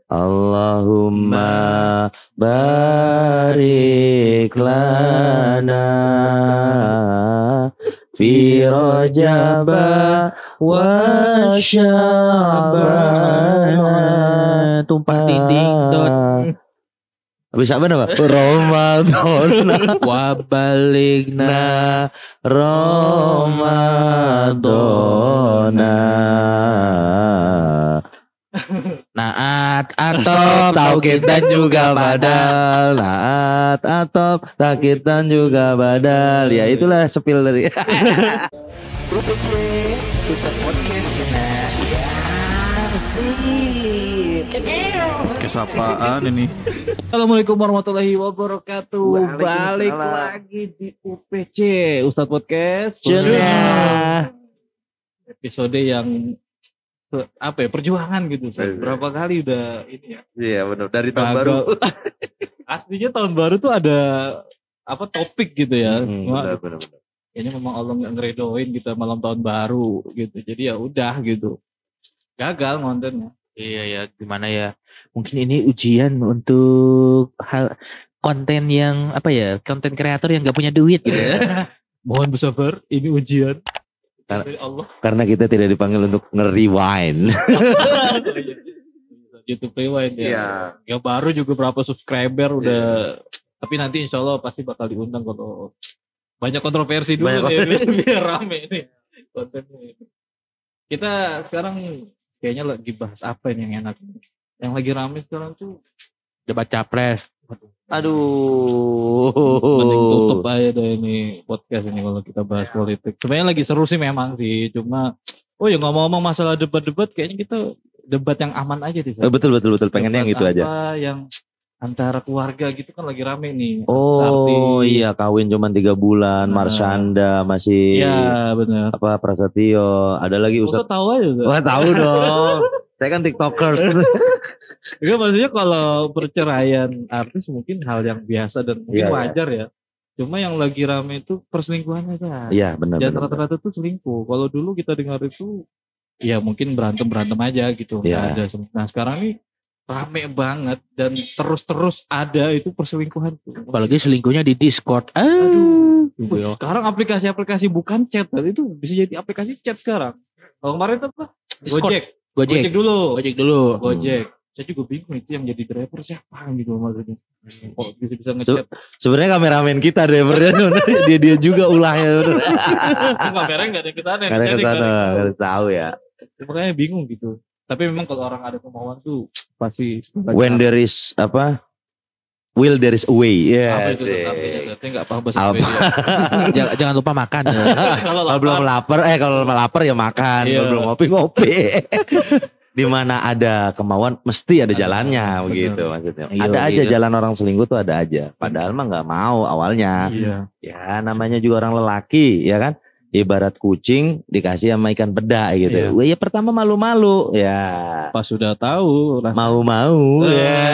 Allahumma barik lana fi Rajab wa Sya'ban. Tumpah tinding dot. Bisa apa? Ramadan Wa baligna Ramadana. Naat atop tauhid dan juga badal. Naat atop tauhid dan juga badal. Ya itulah sepil dari UPC Ustadz Podcast Channel. Kesapaan ini. Assalamualaikum warahmatullahi wabarakatuh. Balik Waalaikumsalam. lagi di UPC Ustadz Podcast Channel. Episode yang perjuangan gitu. Berapa kali udah ini ya. Iya benar, dari tahun baru. Aslinya tahun baru tuh ada topik gitu ya. Benar. Kayaknya memang Allah nggak ngeredoin kita malam tahun baru gitu. Jadi ya udah gitu. Gagal kontennya. Iya ya, gimana ya? Mungkin ini ujian untuk hal konten yang konten kreator yang gak punya duit gitu ya. Mohon bersabar, ini ujian Karena- dari Allah. Karena kita tidak dipanggil untuk nge-rewind. YouTube Rewind ya. Iya. Yang baru juga berapa subscriber udah. Tapi nanti insya Allah pasti bakal diundang kalau banyak kontroversi dulu Banyak nih, biar rame nih kontennya. Kita sekarang kayaknya lagi bahas apa ini yang enak. Yang lagi rame sekarang tuh Debat capres. mending tutup Aduh. aja deh ini podcast ini kalau kita bahas politik. Sebenarnya lagi seru sih memang sih, cuma ngomong-ngomong masalah debat-debat kayaknya kita debat yang aman aja deh. Betul. Pengennya yang itu Debat aja. apa yang antara keluarga gitu kan lagi rame nih. Oh Sakti. iya, kawin cuma 3 bulan. Nah. Marsyanda masih Iya benar. Prasetyo. Ada lagi Ustaz Ustadz. tahu aja. Ustaz. Wah tahu dong. Saya kan tiktokers. Enggak, maksudnya kalau perceraian artis mungkin hal yang biasa dan mungkin Iya, iya. wajar ya. Cuma yang lagi rame itu perselingkuhannya kan. Iya benar. Dan rata-rata tuh selingkuh. Kalau dulu kita dengar itu ya mungkin berantem aja gitu. Iya. Nggak ada. Nah sekarang nih rame banget dan terus ada itu perselingkuhan. Apalagi selingkuhnya di Discord. Aduh. Gitu ya. Sekarang aplikasi-aplikasi bukan chat, itu bisa jadi aplikasi chat sekarang. Kalau kemarin tuh apa? Discord. Gojek dulu. Gojek. Saya juga bingung itu yang jadi driver siapa gitu maksudnya. Kok bisa ngechat? Sebenarnya kameramen kita deh, dia juga ulahnya. Kameranya nggak ada kesana. Karena kesana nggak tahu ya. Makanya bingung gitu. Tapi memang kalau orang ada kemauan tuh pasti. When there is will there is a way. apa Ya. itu artinya? Saya nggak paham bahasa Apa? Indonesia. Jangan lupa makan. Ya. Kalau Kalau belum lapar, kalau lapar ya makan. Iya. Kalau belum ngopi. Di mana ada kemauan mesti ada jalannya benar. begitu maksudnya. Iya, Ada aja gitu. jalan orang selingkuh tuh ada aja. Padahal mah nggak mau awalnya. Iya. Ya namanya juga orang lelaki ya kan. Ibarat kucing dikasih sama ikan peda gitu. Iya. Wah, ya pertama malu-malu ya. Pas sudah tahu rasanya. Mau-mau ya.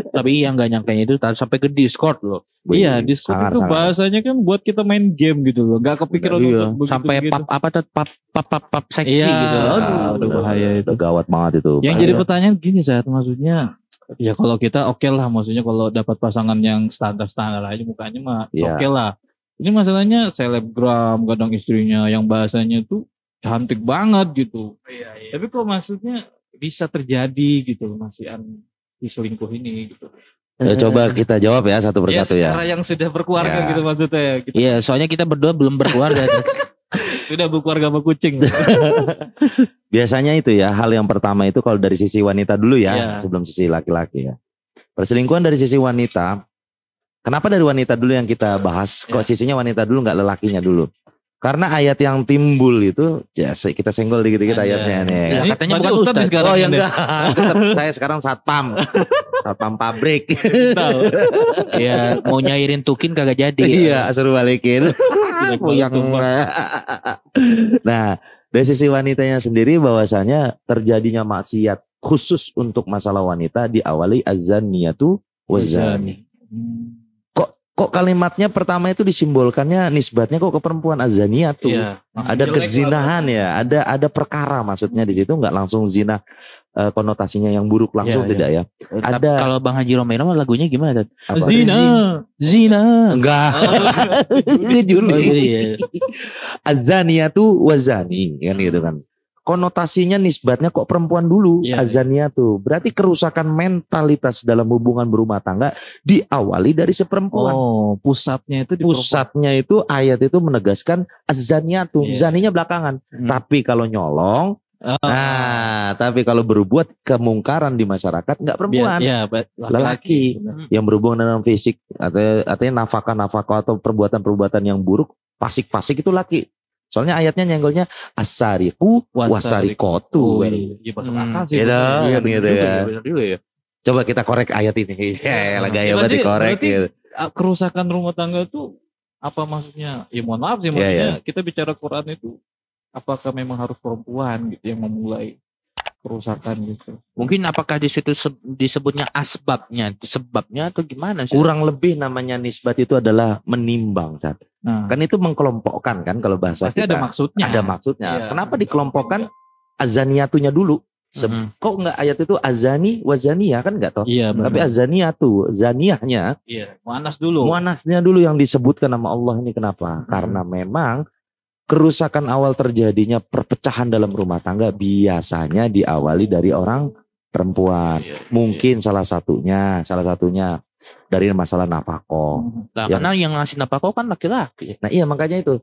Tapi yang gak nyangkanya itu sampai ke Discord loh. Iya, Discord itu Sangat-sangat. bahasanya kan buat kita main game gitu loh. Gak kepikiran Iya, untuk begitu, Sampai begitu. pap seksi Iya. gitu. Aduh, bahaya itu. Gawat banget itu. Yang Bahaya. jadi pertanyaan gini saat maksudnya ya kalau kita oke lah, maksudnya kalau dapat pasangan yang standar aja mukanya mah Iya. oke lah. Ini masalahnya selebgram kadang istrinya yang bahasanya tuh cantik banget gitu. Tapi kok maksudnya bisa terjadi gitu masihan diselingkuh ini gitu. Ya, coba kita jawab ya satu persatu ya. Secara yang sudah berkeluarga Ya. gitu maksudnya ya. Gitu. Iya, soalnya kita berdua belum berkeluarga. Sudah berkeluarga sama kucing. Biasanya itu ya hal yang pertama itu kalau dari sisi wanita dulu ya, Iya. sebelum sisi laki-laki ya. Perselingkuhan dari sisi wanita. Kenapa dari wanita dulu yang kita bahas? Kok sisinya wanita dulu nggak lelakinya dulu? Karena ayat yang timbul itu, ya kita senggol dikit-dikit Ada. ayatnya nih. Ya, Ini katanya berarti bukan Ustadz nih Ustadz. sekarang Oh ya ini. enggak, tetap saya sekarang satpam pabrik. Tahu. Ya mau nyairin tukin kagak jadi. Iya, suruh balikin. Yang Nah, dari sisi wanitanya sendiri bahwasanya terjadinya maksiat khusus untuk masalah wanita diawali azaniyatu wazani. Kok kalimatnya pertama itu disimbolkannya nisbatnya kok ke perempuan azaniyatu. Iya. Ada Jelek kezinahan ya, ada perkara maksudnya di situ nggak langsung zina. konotasinya yang buruk langsung Iya, tidak ya. Tapi Ada- kalau Bang Haji Romero lagunya gimana? Tad? Apa? Zina. Enggak. Ini Oh, Juli. iya. Azaniyatu wazani kan gitu kan. Konotasinya nisbatnya kok perempuan dulu, Iya, iya. azaniyatu. Berarti kerusakan mentalitas dalam hubungan berumah tangga diawali dari si perempuan. Oh, pusatnya itu di Pusatnya itu ayat itu menegaskan azaniyatu, Iya. zaninya belakangan. Tapi kalau nyolong, perempuan. tapi kalau berbuat kemungkaran di masyarakat nggak perempuan, Iya, lelaki. Benar. yang berhubungan dengan fisik atau artinya nafkah atau perbuatan-perbuatan yang buruk, fasik-fasik itu laki. Soalnya ayatnya nyenggolnya asariku wasarikotu. Iya, bakal akal sih. Gitu, Iya, kan benar gitu juga, kan. benar juga ya. Coba kita korek ayat ini. Ya, lah gaya Ya, banget berarti- dikorek berarti- gitu. Kerusakan rumah tangga itu apa maksudnya? Ya mohon maaf sih, Iya, maksudnya kita bicara Quran itu apakah memang harus perempuan gitu yang memulai kerusakan gitu? Mungkin apakah di situ disebutnya sebabnya atau gimana sih? Kurang lebih namanya nisbat itu adalah menimbang, Sat. Nah, Kan itu mengkelompokkan kan kalau bahasa pasti kita. ada maksudnya. Ada maksudnya. Iya. Kenapa dikelompokkan azaniyatunya dulu? Kok enggak ayat itu azani wazania kan enggak toh? Iya, benar. Tapi azaniyatu, zaniyahnya Iya, muannas dulu. muanasnya dulu yang disebutkan nama Allah ini kenapa? Karena memang kerusakan awal terjadinya perpecahan dalam rumah tangga biasanya diawali dari orang perempuan. Iya, Mungkin salah satunya dari masalah nafkah. Nah, yang- karena yang ngasih nafkah kan laki-laki. Nah iya makanya itu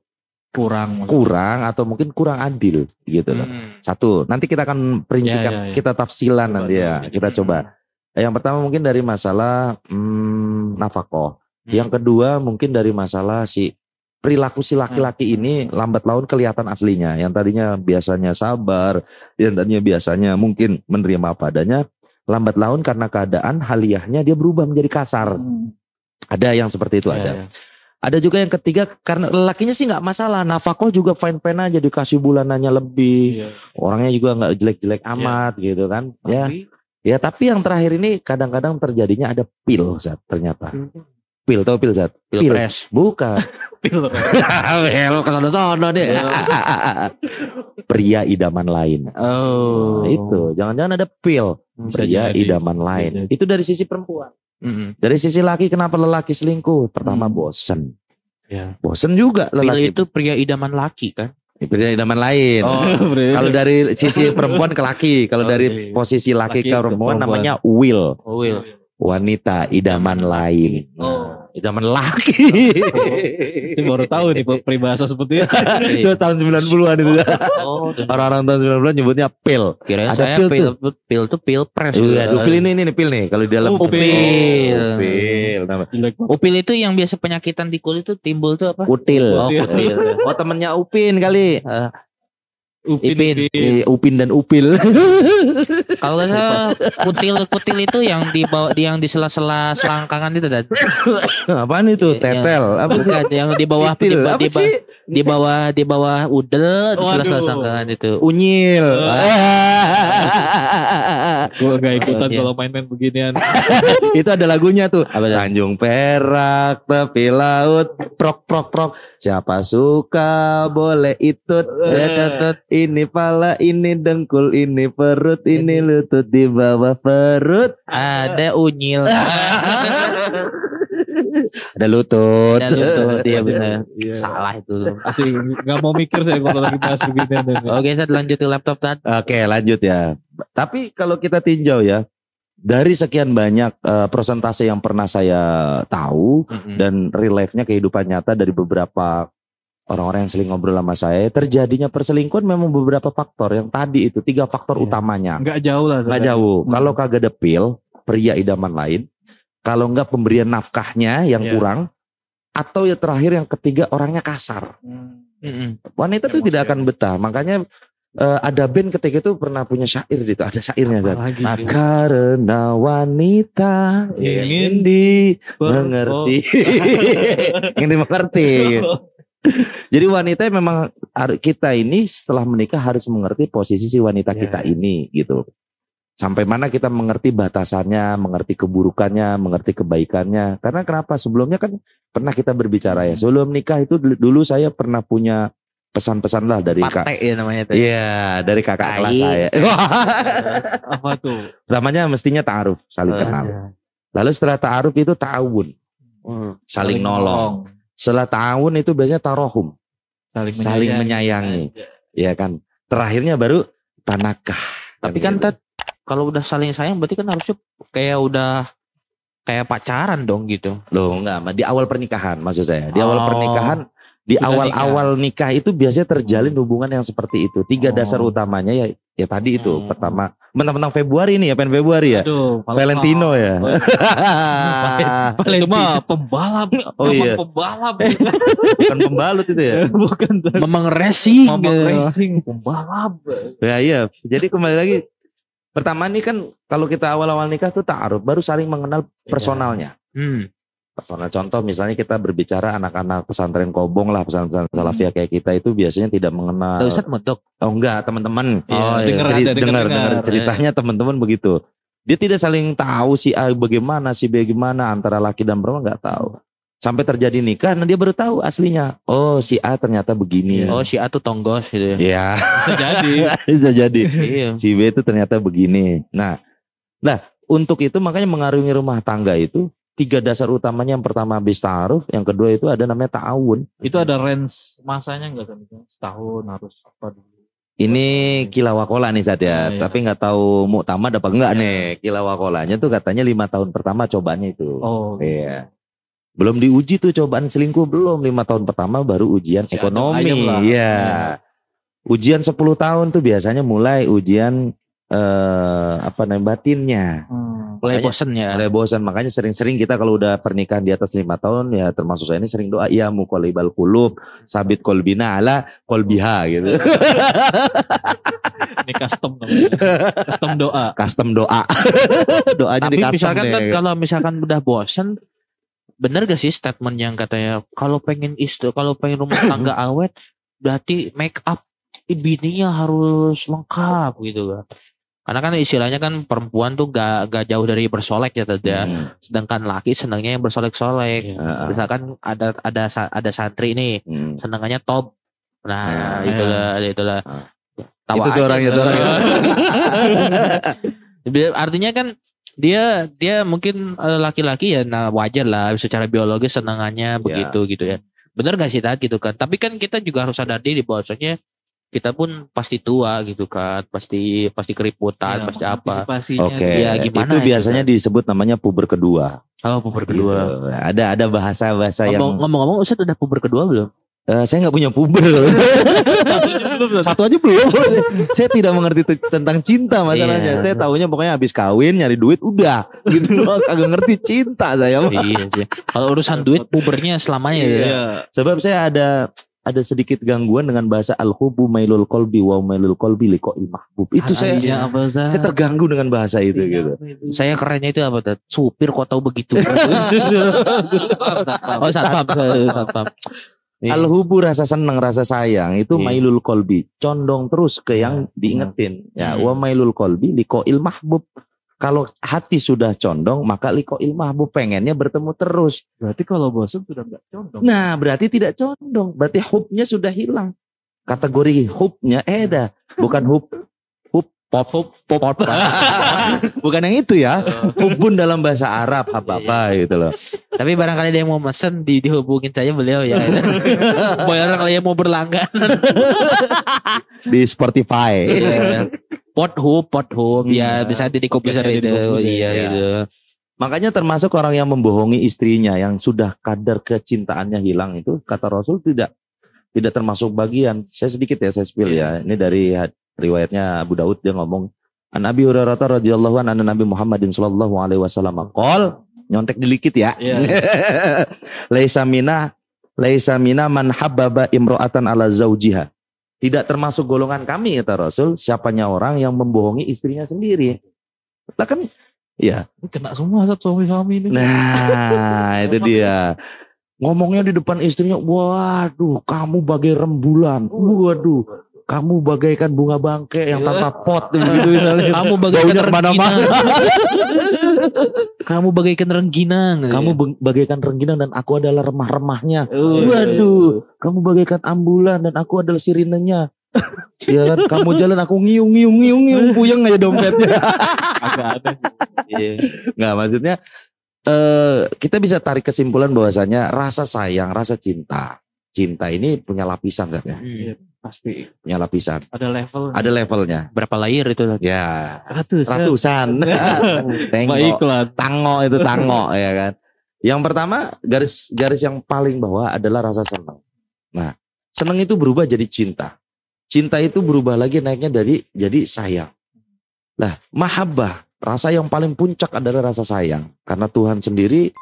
kurang atau mungkin kurang adil gitu loh. Satu, nanti kita akan perincikan, Ya, ya, ya. kita tafsilan Coba, nanti ya, coba. kita coba. Yang pertama mungkin dari masalah nafkah. Yang kedua mungkin dari masalah si perilaku si laki-laki ini lambat laun kelihatan aslinya. Yang tadinya biasanya sabar, yang tadinya biasanya mungkin menerima apa adanya, lambat laun karena keadaan haliyahnya dia berubah menjadi kasar. Ada yang seperti itu ada. Ada juga yang ketiga karena lelakinya sih nggak masalah, nafkah juga fine-fine aja dikasih bulanannya lebih, Iya. orangnya juga nggak jelek-jelek amat gitu kan. Ya tapi yang terakhir ini kadang-kadang terjadinya ada pil Zat, ternyata. Pil tau pil Zat? Pilpres. Bukan. Pil. Lo kesono-sono deh. Pria idaman lain. Oh. Nah, itu jangan-jangan ada pil Bisa pria jadi. idaman lain. jadi. Itu dari sisi perempuan. Mm-mm. Dari sisi laki kenapa lelaki selingkuh? Pertama bosen. Ya. Bosen juga Pil lelaki. itu pria idaman laki kan? Pria idaman lain. Kalau dari sisi perempuan ke laki, kalau Oh, dari iya. posisi laki Laki ke ke perempuan perempuan. namanya will, Oh, Will. wanita idaman lain. Oh. Idaman laki. Ini baru tahu nih peribahasa seperti itu. Itu tahun 90-an itu. Oh, dan Orang-orang tahun 90-an nyebutnya pil. kirain Ada saya pil pil tuh pilpres. Iya, pil ini pil nih kalau di dalam Oh, pil. Pil. Nama. Jelek banget. Upil itu yang biasa penyakitan di kulit tuh timbul tuh apa? Util. Oh, kutil. Oh, temennya Upin kali. Ipin. Upin dan Upil. Kalau nggak salah kutil itu yang di bawah, yang di sela-sela selangkangan itu dan Apaan itu? Iya. Tetel. Apa sih? bukan yang di bawah Util. Apa sih? di bawah udel di sela-sela Waduh. selangkangan itu. Unyil. Gue gak ikutan Iya. kalau main-main beginian. Itu ada lagunya tuh. Apa tuh? Tanjung Perak, tepi laut, prok prok prok. Siapa suka boleh itut. Tetut. Ini pala, ini dengkul, ini perut, ini lutut di bawah perut. Ada unyil. Ada lutut. Ada lutut, dia benar. Iya. Salah itu. Asli gak mau mikir saya kalau lagi bahas beginian. Oke, saya lanjut ke laptop Tad. Oke, lanjut ya. Tapi kalau kita tinjau ya, dari sekian banyak persentase yang pernah saya tahu dan real life-nya kehidupan nyata dari beberapa orang-orang yang sering ngobrol sama saya, terjadinya perselingkuhan memang beberapa faktor. Yang tadi itu 3 faktor Iya. utamanya. Gak jauh lah. Nggak jauh. Kalau kagak ada pil, pria idaman lain. Kalau nggak pemberian nafkahnya yang Iya. kurang, atau yang terakhir yang ketiga orangnya kasar. Wanita tuh Emosi tidak ya. akan betah. Makanya ada band ketika itu pernah punya syair gitu. Ada syairnya kan. Lagi Karena wanita ingin dimengerti. Ingin dimengerti. Jadi wanita memang kita ini setelah menikah harus mengerti posisi si wanita Ya. kita ini gitu. Sampai mana kita mengerti batasannya, mengerti keburukannya, mengerti kebaikannya. Karena kenapa? Sebelumnya kan pernah kita berbicara ya. Sebelum nikah itu dulu saya pernah punya pesan-pesan lah dari Pate ya namanya tuh. Iya, dari kakak kelas Tai. saya. Apa tuh? Namanya mestinya ta'aruf, saling kenal. Lalu setelah ta'aruf itu ta'awun, saling nolong. Setelah ta'awun itu biasanya tarohum, saling menyayangi. Ya kan. Terakhirnya baru tanakah. Tapi kan kalau udah saling sayang berarti kan harusnya kayak udah kayak pacaran dong gitu. Loh enggak, di awal pernikahan maksud saya. Di awal Oh. pernikahan, di Sudah awal-awal nikah itu biasanya terjalin hubungan yang seperti itu. 3 dasar utamanya ya tadi itu. Pertama, mentang-mentang Februari nih ya, pen Februari ya. Aduh, Valentino ya. Itu mah pembalap. Oh iya. Pembalap. Bukan pembalut itu ya. Bukan. Memang racing. Mama gitu. racing, pembalap. Ya iya. Jadi kembali lagi. Pertama nih kan kalau kita awal-awal nikah tuh ta'aruf, baru saling mengenal personalnya. Personal contoh misalnya kita berbicara anak-anak pesantren Kobong lah, pesantren Salafiyah kayak kita itu biasanya tidak mengenal. Ustaz modok. Oh enggak, teman-teman. Iya, dengar. Ceritanya teman-teman begitu. Dia tidak saling tahu si A bagaimana, si B bagaimana, antara laki dan perempuan nggak tahu. Sampai terjadi nikah, nah dia baru tahu aslinya. Oh si A ternyata begini. Oh si A tuh tonggos gitu. Ya. Bisa jadi. Bisa jadi. Iya. Si B itu ternyata begini. Nah, untuk itu makanya mengarungi rumah tangga itu 3 dasar utamanya. Yang pertama habis ta'aruf, yang kedua itu ada namanya ta'awun. Itu ada range masanya enggak kan? Setahun harus apa dulu? Ini kilawakola nih Zat ya, Iya. tapi nggak tahu muktamad apa enggak nih. Kilawakolanya tuh katanya 5 tahun pertama cobaannya itu. Oh. Iya. Belum diuji tuh cobaan selingkuh, belum. 5 tahun pertama baru ujian Masih ekonomi. adem lah. Iya. Iya. Ujian 10 tahun tuh biasanya mulai ujian batinnya. Mulai bosen ya. Mulai bosan, makanya sering-sering kita kalau udah pernikahan di atas 5 tahun ya termasuk saya ini sering doa ya muqallibal qulub sabit kolbina ala kolbiha gitu. Ini custom namanya. Custom doa. Custom doa. Doanya Tapi di custom misalkan deh. kan kalau misalkan udah bosen, bener gak sih statement yang katanya kalau pengen rumah tangga awet berarti make up bininya harus lengkap gitu kan. Karena kan istilahnya kan perempuan tuh gak jauh dari bersolek ya tadi ya. Sedangkan laki senangnya yang bersolek-solek. Misalkan ada santri nih, senangannya top. Nah, itulah. Tawa Itu tuh aja orangnya, gitu. itu orangnya. Artinya kan dia mungkin laki-laki ya, nah wajar lah secara biologis senangannya begitu gitu ya. Bener gak sih Tat gitu kan? Tapi kan kita juga harus sadar diri bahwasanya kita pun pasti tua gitu kan, pasti keriputan, pasti apa. Oke. Ya, gimana itu ya, biasanya disebut namanya puber kedua. Oh, puber kedua. Gitu. Ada bahasa-bahasa yang Ngomong-ngomong Ustaz udah puber kedua belum? saya nggak punya puber. Satu aja belum. Saya tidak mengerti tentang cinta masalahnya. Iya. Saya tahunya pokoknya habis kawin nyari duit udah gitu loh. Kagak ngerti cinta saya. Iya sih. Kalau urusan duit pubernya selamanya ya. Iya. Sebab saya ada sedikit gangguan dengan bahasa al-hubu mailul qalbi wa mailul qalbi liqa'il mahbub. Itu saya terganggu dengan bahasa itu gitu. Saya kerennya itu apa tuh? Supir kok tahu begitu. Oh, satpam. Al-hubu rasa senang, rasa sayang itu Iya. mailul qalbi, condong terus ke yang diingetin. Ya, wa mailul qalbi liqa'il mahbub. Kalau hati sudah condong, maka liqa'il mahbub, pengennya bertemu terus. Berarti kalau bosan sudah enggak condong. Nah, berarti tidak condong. Berarti hubnya sudah hilang. Kategori hubnya dah. Bukan hub pop. Bukan yang itu ya. Hubun dalam bahasa Arab apa-apa gitu loh. Tapi barangkali dia mau mesen dihubungin saja beliau ya. Barangkali yang mau berlangganan. Di Spotify. Pothub ya bisa di komputer itu. Iya gitu. Makanya termasuk orang yang membohongi istrinya yang sudah kadar kecintaannya hilang itu kata Rasul tidak termasuk bagian. Saya sedikit ya saya spill ya. Ini dari riwayatnya Abu Daud, dia ngomong an Abi Hurairah radhiyallahu anhu Nabi Muhammadin sallallahu alaihi wasallam qol, nyontek dikit ya. Laisa mina man habbaba imra'atan ala zaujiha. Tidak termasuk golongan kami kata Rasul siapanya orang yang membohongi istrinya sendiri. Lah kan ya Kena semua suami-suami ini. nah itu dia. Ngomongnya di depan istrinya, waduh kamu bagai rembulan. Waduh. kamu bagaikan bunga bangke yang tanpa pot gitu misalnya. Kamu bagaikan Baunya kemana-mana. Kamu bagaikan rengginang. Kamu bagaikan rengginang dan aku adalah remah-remahnya. Waduh. Waduh, kamu bagaikan ambulan dan aku adalah sirinenya. Ya kan, kamu jalan aku ngiung, puyeng aja dompetnya. Agak ada. Iya. Nggak, maksudnya kita bisa tarik kesimpulan bahwasanya rasa sayang, rasa cinta ini punya lapisan kan ya? Pasti Punya lapisan. ada level. Ada levelnya. Berapa layer itu? Ya, ratusan. ratusan. Tengok. Baiklah. Tango ya kan. Yang pertama, garis yang paling bawah adalah rasa senang. Nah, senang itu berubah jadi cinta. Cinta itu berubah lagi naiknya jadi sayang. Lah, mahabbah, rasa yang paling puncak adalah rasa sayang. Karena Tuhan sendiri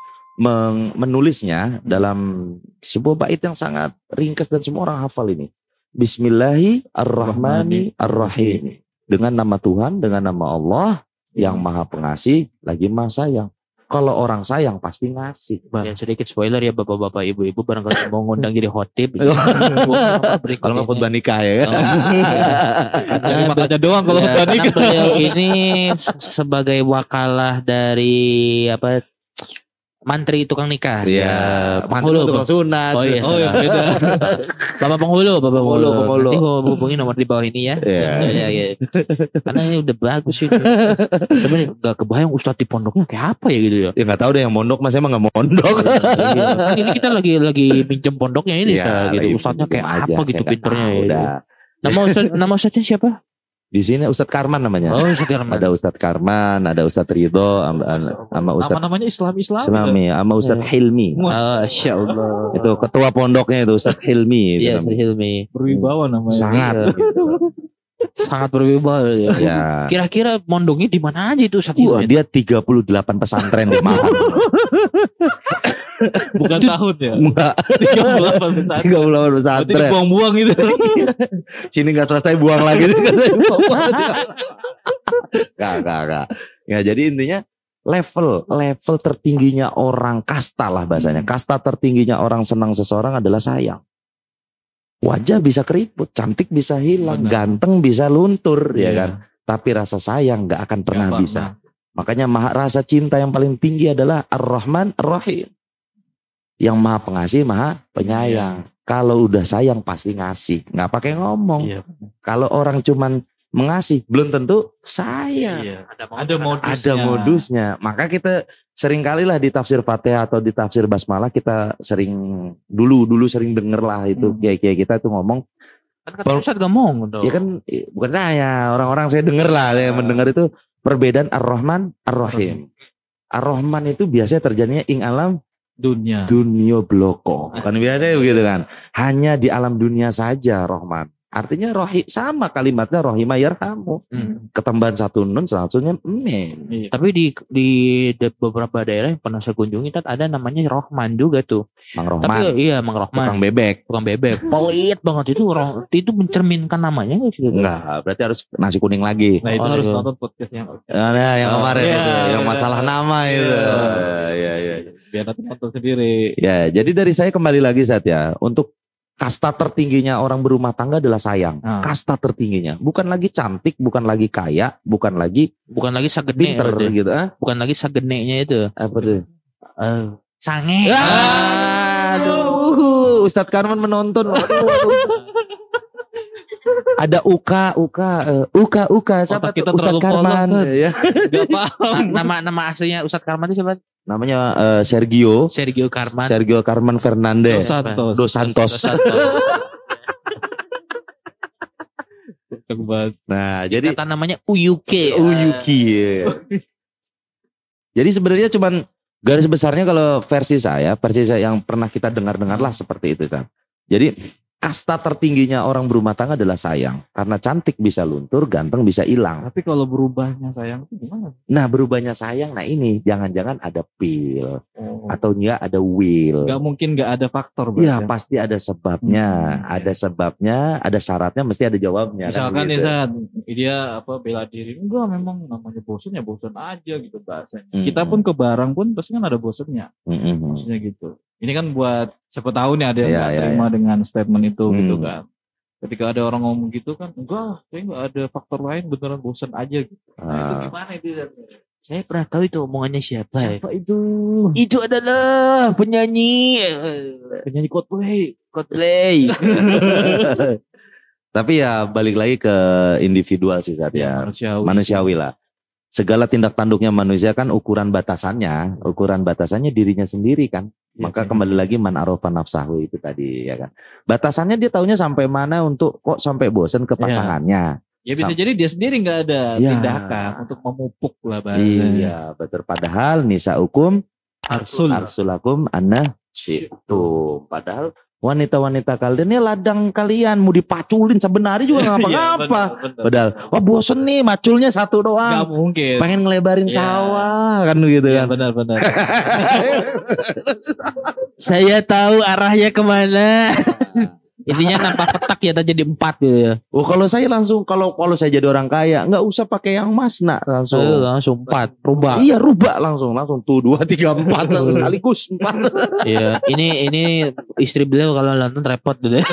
menulisnya dalam sebuah bait yang sangat ringkas dan semua orang hafal ini. Bismillahirrahmanirrahim. Dengan nama Tuhan, dengan nama Allah yang Maha Pengasih, lagi Maha Sayang. Kalau orang sayang pasti ngasih. Ya, sedikit spoiler ya bapak-bapak ibu-ibu barangkali mau ngundang jadi khotib. Kalau nggak khutbah nikah ya kan. Jadi makanya doang kalau Ya, udah karena nikah. beliau ini sebagai wakalah dari mantri tukang nikah. Iya, penghulu. tukang sunat. Oh iya, Oh iya, beda. Bapak penghulu. Penghulu. Nanti gua hubungi nomor di bawah ini ya. Iya. Ya. Karena ini udah bagus itu. Tapi nggak kebayang Ustadz di pondoknya kayak apa ya gitu ya. Ya nggak tahu deh yang mondok, mas emang nggak mondok. Kan ini kita lagi minjem pondoknya ini Iya, gitu. lagi Ustadznya kayak pinjem aja, apa gitu saya nggak pinternya tahu ya. dah. Nama Ustadznya siapa? Di sini Ustadz Karman namanya. Oh, Ustadz Karman. Ada Ustadz Karman, ada Ustadz Ridho, sama Ustadz Nama-namanya Islam. Islami, sama Ustadz Hilmi. Masya Allah. Itu ketua pondoknya itu Ustadz Hilmi. Iya, itu namanya. Hilmi. Berwibawa namanya. Sangat. Sangat berwibawa ya. Ya. Kira-kira mondongnya di mana aja itu Ustadz Wah, Hilmi? dia 38 pesantren di Malang. Bukan tahun ya. Enggak, 38 besar. 38 Berarti pesantren. dibuang-buang gitu. Sini nggak selesai buang lagi. Gak. Ya, jadi intinya level tertingginya orang, kasta lah bahasanya. Kasta tertingginya orang senang seseorang adalah sayang. Wajah bisa keriput, cantik bisa hilang, Benar. ganteng bisa luntur, ya Iya. kan. Tapi rasa sayang nggak akan pernah Nggak bisa. Makanya rasa cinta yang paling tinggi adalah Ar-Rahman Ar-Rahim. Yang Maha Pengasih, Maha Penyayang. Kalau udah sayang pasti ngasih, nggak pakai ngomong. Iya. Kalau orang cuman mengasih, belum tentu sayang. Iya. Ada modusnya. Ada modusnya. Maka kita sering kali lah di tafsir Fatihah atau di tafsir Basmalah kita sering dulu sering denger lah itu kiai-kiai kita tuh ngomong. Kan kata Ustadz ngomong tuh. Ya kan bukan saya, orang-orang saya denger lah, saya mendengar itu perbedaan Ar-Rahman Ar-Rahim. Ar-Rahman itu biasanya terjadinya ing alam Dunia. dunia bloko. Kan biasanya begitu kan. Hanya di alam dunia saja Rahman. Artinya sama kalimatnya Rohima Yarhamu. Ketambahan satu nun selanjutnya men. Iya. Tapi di beberapa daerah yang pernah saya kunjungi ada namanya Rohman juga tuh. Mang Tapi Rohman, iya Mang Rohman. tukang bebek. Tukang bebek. Pelit banget itu mencerminkan namanya nggak sih? Enggak, berarti harus nasi kuning lagi. Nah itu Oh, harus iya. nonton podcast yang Nah, yang kemarin iya, itu, yang iya. masalah nama itu. Iya. Iya. biar nanti nonton sendiri. Ya, jadi dari saya kembali lagi Zat ya. Untuk kasta tertingginya orang berumah tangga adalah sayang. Ah. Kasta tertingginya. Bukan lagi cantik, bukan lagi kaya, bukan lagi Bukan lagi sagene pinter itu. gitu. Bukan lagi sagenenya itu. Apa tuh? Sange. Aduh, Ustadz Karman menonton. Ada Uka. Siapa Otak kita tuh? Ustadz terlalu Karman. polos, Ya. Gak paham. Nama aslinya Ustadz Karman itu siapa? Namanya Sergio Karman. Sergio Karman Fernandez Santos. Dos Santos. Cocok banget. Nah, jadi Kata namanya Uyuke. Uyuki. Jadi sebenarnya cuman garis besarnya kalau versi saya yang pernah kita dengar-dengar lah seperti itu kan. Jadi kasta tertingginya orang berumah tangga adalah sayang. Karena cantik bisa luntur, ganteng bisa hilang. Tapi kalau berubahnya sayang itu gimana? Nah, berubahnya sayang, nah ini jangan-jangan ada pil Oh. atau enggak ada will. Gak mungkin gak ada faktor Ya berarti. pasti ada sebabnya, ada sebabnya, ada syaratnya, mesti ada jawabnya. Misalkan kan nih gitu. Zat, dia bela diri, enggak memang namanya bosen ya bosen aja gitu bahasanya. Mm-mm. Kita pun ke barang pun pasti kan ada bosennya, Mm-mm. maksudnya gitu. Ini kan buat siapa tahu nih ada yang Iya, nggak iya, terima dengan statement itu gitu Hmm. kan. Ketika ada orang ngomong gitu kan, enggak, saya nggak ada faktor lain, beneran bosan aja gitu. Nah, itu gimana itu? Saya pernah tahu itu omongannya siapa ya? Siapa itu? Itu adalah penyanyi Penyanyi Coldplay. Coldplay. Tapi ya balik lagi ke individual sih Zat, ya. Manusiawi. Manusiawi lah. Segala tindak tanduknya manusia kan ukuran batasannya dirinya sendiri kan. Maka kembali lagi man arafa nafsahu itu tadi ya kan. Batasannya dia taunya sampai mana untuk kok sampai bosan ke pasangannya. Ya bisa jadi dia sendiri nggak ada Ya. tindakan untuk memupuk lah bahasa. Iya, betul. Padahal nisa hukum Arsul. arsulakum anna syi'tum. Padahal wanita-wanita kalian ini ladang kalian mau dipaculin sebenarnya juga nggak apa-apa. Padahal wah bosen nih maculnya satu Nggak doang. mungkin. Pengen ngelebarin Iya. sawah kan gitu Iya, kan. benar-benar. Saya tahu arahnya kemana. Intinya nambah petak ya jadi 4 gitu ya. Oh kalau saya langsung kalau saya jadi orang kaya nggak usah pakai yang mas nak langsung. Langsung 4 rubah. Iya rubah langsung tuh 2, 3, 4 sekaligus 4. Iya, ini istri beliau kalau nonton repot gitu ya.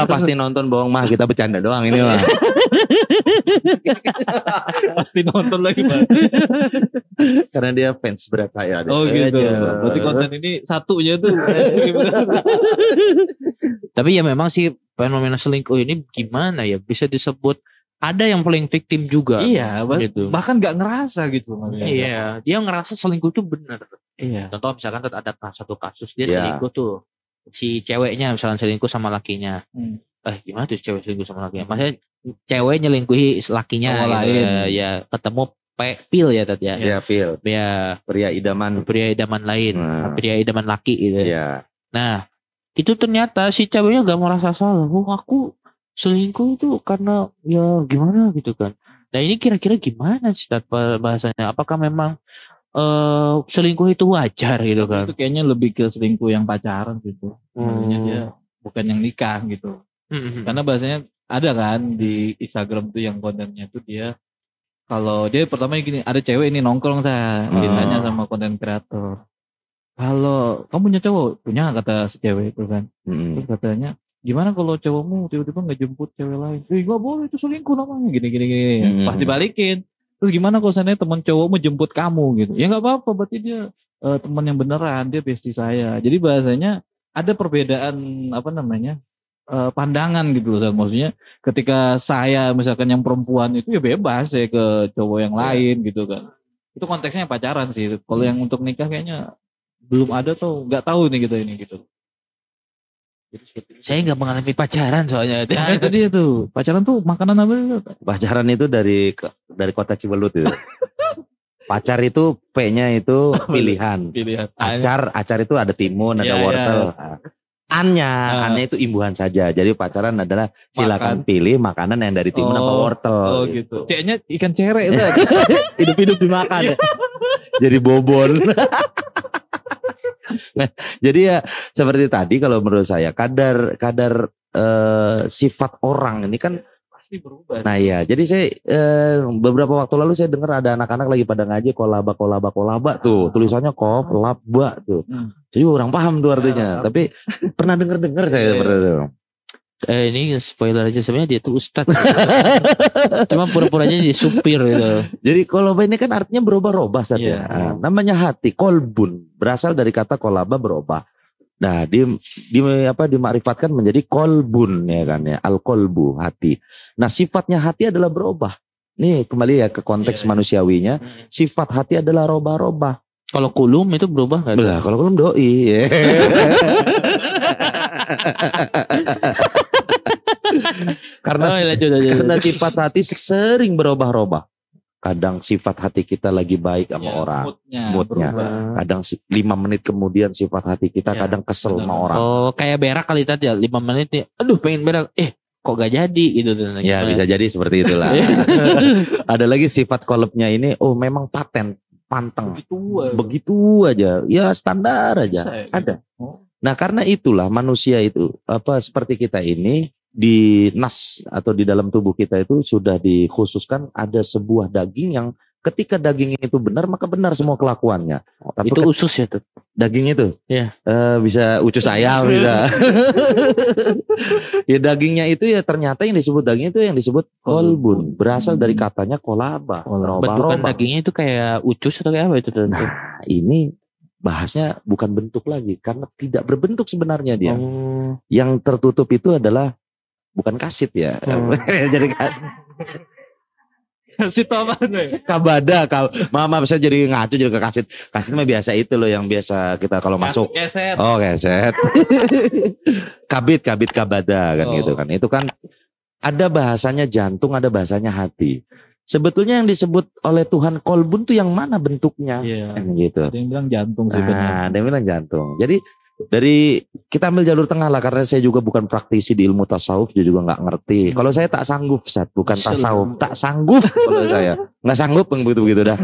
Pasti nonton bohong mah kita bercanda doang ini mah. Pasti nonton lagi Pak. Karena dia fans berat saya. Oh gitu. Aja. Berarti konten ini satunya tuh. Tapi ya memang sih fenomena selingkuh ini gimana ya bisa disebut ada yang paling victim juga. Iya, gitu. bahkan nggak ngerasa gitu. Iya, dia ngerasa selingkuh itu benar. Iya. Contoh misalkan ada satu kasus dia Iya. selingkuh tuh. Si ceweknya misalkan selingkuh sama lakinya. Hmm. Gimana tuh cewek selingkuh sama lakinya? Maksudnya cewek nyelingkuhi lakinya Cowok gitu. lain. Ya ketemu pil ya tadi ya. Ya Phil, Ya pria idaman. pria idaman lain, Nah. pria idaman laki gitu. Iya. Nah, itu ternyata si ceweknya gak merasa salah. Oh, aku selingkuh itu karena ya gimana gitu kan. Nah, ini kira-kira gimana sih Tat, bahasanya? Apakah memang selingkuh itu wajar gitu kan? Itu kayaknya lebih ke selingkuh yang pacaran gitu. Maksudnya Hmm. dia bukan yang nikah gitu. Hmm. Karena bahasanya ada kan di Instagram tuh yang kontennya tuh dia kalau dia pertama gini, ada cewek ini nongkrong ditanya sama konten kreator. Kalau kamu punya cowok, punya kata si cewek itu kan. Mm. Terus katanya, gimana kalau cowokmu tiba-tiba nggak jemput cewek lain? Nggak boleh, itu selingkuh namanya. Gini. Pas dibalikin. Terus gimana kalau seandainya teman cowokmu jemput kamu gitu? Ya nggak apa-apa, berarti dia teman yang beneran, dia bestie saya. Jadi bahasanya ada perbedaan pandangan gitu loh. Maksudnya ketika saya misalkan yang perempuan itu ya bebas saya ke cowok yang lain gitu kan. Itu konteksnya pacaran sih. Kalau yang untuk nikah kayaknya belum ada tuh, nggak tahu nih kita ini gitu. Saya nggak mengalami pacaran soalnya. Nah itu dia tuh, pacaran tuh makanan apa itu? Pacaran itu dari kota Cibelut itu. Pacar itu P-nya itu pilihan. Pilihan. Acar itu ada timun, ada Iya, wortel. iya. Annya itu imbuhan saja. Jadi pacaran adalah silakan pilih makanan yang dari timun apa wortel. Oh gitu. C-nya ikan cerek itu. Hidup-hidup dimakan. Jadi bobon. Nah, jadi ya seperti tadi kalau menurut saya kadar sifat orang ini kan Pasti berubah. nah ya jadi saya beberapa waktu lalu saya dengar ada anak-anak lagi pada ngaji kolaba tuh tulisannya kolaba tuh. Jadi orang paham tuh artinya, tapi pernah dengar saya pernah. Ini spoiler aja sebenarnya dia tuh ustadz. Cuma pura-puranya jadi supir gitu. Jadi kolaba ini kan artinya berubah-ubah saja. Iya. Nah, namanya hati, kolbun berasal dari kata kolaba berubah. Nah, dimakrifatkan menjadi kolbun ya kan ya, al-kolbu hati. Nah, sifatnya hati adalah berubah. Nih kembali ya ke konteks Iya. manusiawinya, sifat hati adalah robah-robah. Kalau kulum itu berubah nggak? Lah, kalau belum doi. Karena sifat hati sering berubah-ubah. Kadang sifat hati kita lagi baik sama orang, moodnya. Kadang 5 menit kemudian sifat hati kita Ya, kadang kesel sama benar. orang. Oh, kayak berak kali tadi ya 5 menit nih. Aduh, pengen berak. Kok gak jadi gitu. Ya bisa jadi seperti itulah. Ada lagi sifat kolabnya ini, memang panteng. Begitu aja. Ya standar aja. Bisa ya? Ada. Oh. Nah karena itulah manusia itu seperti kita ini di nas atau di dalam tubuh kita itu sudah dikhususkan ada sebuah daging yang Ketika daging itu benar, maka benar semua kelakuannya. Tapi Itu usus ya tuh. daging itu, Iya. bisa ucus ayam, bisa. Ya dagingnya itu ya ternyata yang disebut daging itu yang disebut kolbun, berasal dari katanya kolaba, Bentukan roba. dagingnya itu kayak ucus atau kayak apa itu tuh? Nah, ini bahasnya bukan bentuk lagi karena tidak berbentuk sebenarnya dia. Oh. Yang tertutup itu adalah bukan kasit ya. Jadi Si Toman. kabada, maaf saya jadi ngaco jadi ke kasit. Kasit mah biasa itu loh yang biasa kita kalau masuk. Keset. Oh keset. kabit kabada kan Oh. gitu kan. Itu kan ada bahasanya jantung, ada bahasanya hati. Sebetulnya yang disebut oleh Tuhan kolbun tuh yang mana bentuknya? Iya. Kan gitu. Ada yang bilang jantung sih benar. Nah, ada yang bilang jantung. Jadi dari kita ambil jalur tengah lah karena saya juga bukan praktisi di ilmu tasawuf, dia juga nggak ngerti. Kalau saya tak sanggup, Sat, bukan tasawuf, tak sanggup kalau saya nggak sanggup yang begitu dah.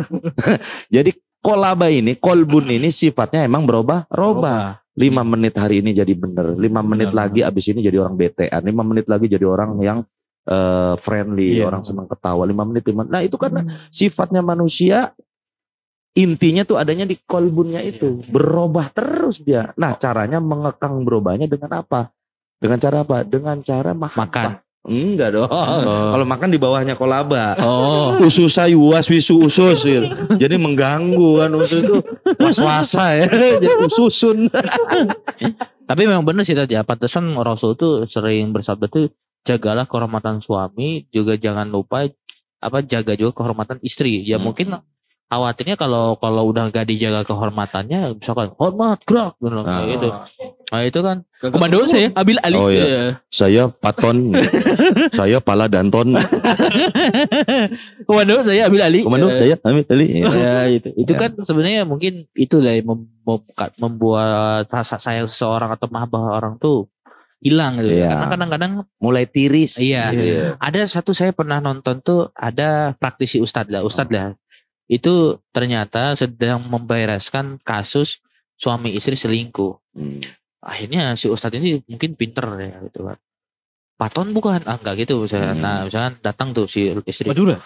Jadi kolaba ini, kolbun ini sifatnya emang berubah-ubah. 5 menit hari ini jadi bener, 5 menit Benar. lagi abis ini jadi orang betean, 5 menit lagi jadi orang yang friendly, Iya. orang senang ketawa, 5 menit. Nah itu karena sifatnya manusia, intinya tuh adanya di kolbunnya itu, berubah terus dia. Nah caranya mengekang berubahnya dengan apa? Dengan cara apa? Dengan cara Makan. Enggak dong. Oh. Kalau makan di bawahnya kolaba. Oh. Usus yuas wisu usus gitu. Jadi mengganggu kan usus itu was-wasa ya. Jadi ususun. Tapi memang benar sih tadi. Pantesan Rasul tuh sering bersabda tuh jagalah kehormatan suami, juga jangan lupa jaga juga kehormatan istri. Ya mungkin khawatirnya kalau udah gak dijaga kehormatannya, misalkan hormat gerak gitu, kayak gitu. Nah itu kan komando saya Abil Ali. Oh, iya. Saya Paton. Saya Pala Danton. Komando saya Abil Ali. Komando saya Amit Ali. Ya itu Ya. kan sebenarnya mungkin itu lah yang membuat rasa sayang seseorang atau mahabbah orang tuh hilang gitu. Iya. Karena kadang-kadang Mulai tiris. Iya. ada satu saya pernah nonton tuh ada praktisi ustadz lah. Itu ternyata sedang membereskan kasus suami istri selingkuh. Akhirnya si ustadz ini mungkin pinter ya gitu kan. Paton bukan? Enggak gitu misalnya. Nah misalkan datang tuh si istri. Madura.